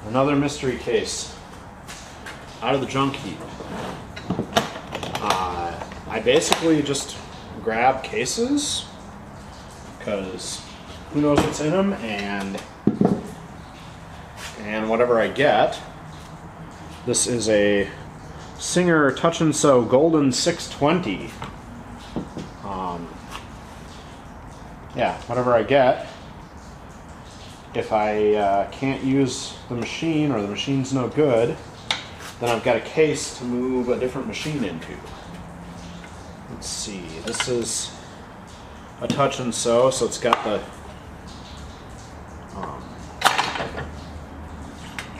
Another mystery case out of the junk heap. I basically just grab cases because who knows what's in them, and whatever I get. This is a Singer touch&sew Golden 620. Yeah, whatever I get. If I can't use the machine or the machine's no good, then I've got a case to move a different machine into. Let's see, this is a touch&sew, so it's got the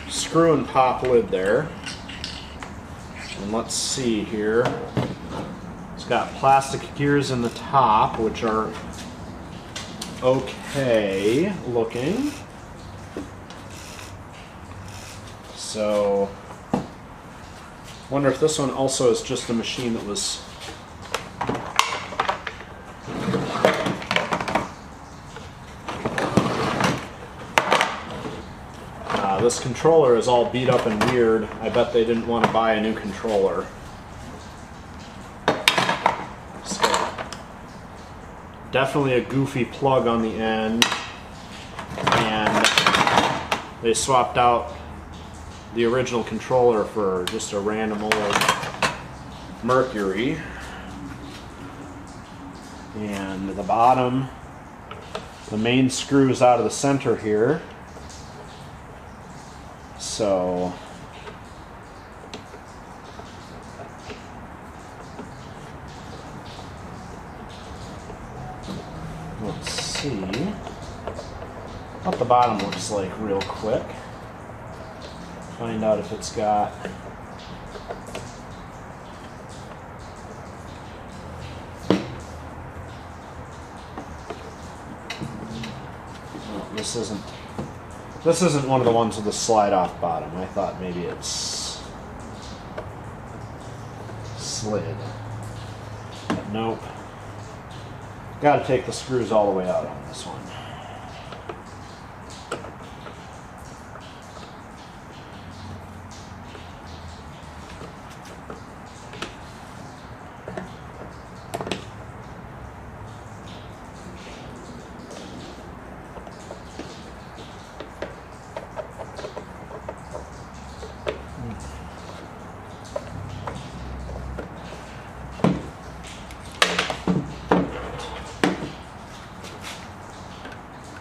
screw and pop lid there. And let's see here. It's got plastic gears in the top, which are okay looking. So, wonder if this one also is just a machine that was this controller is all beat up and weird. I bet they didn't want to buy a new controller. So, definitely a goofy plug on the end, and they swapped out the original controller for just a random old Mercury. And the bottom, the main screw is out of the center here. So let's see what the bottom looks like real quick. Find out if it's got This isn't one of the ones with the slide-off bottom. I thought maybe it's slid. But nope. Got to take the screws all the way out on this one.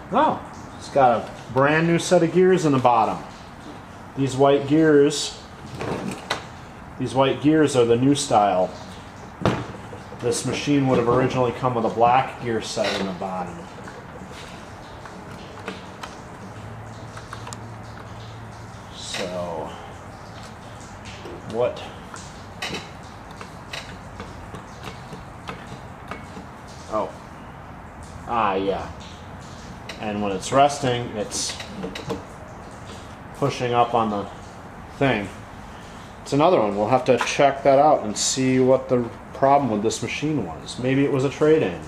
Oh, it's got a brand new set of gears in the bottom. These white gears are the new style. This machine would have originally come with a black gear set in the bottom. So, what? Oh. Yeah. And when it's resting, it's pushing up on the thing. It's another one. We'll have to check that out and see what the problem with this machine was. Maybe it was a trade-in.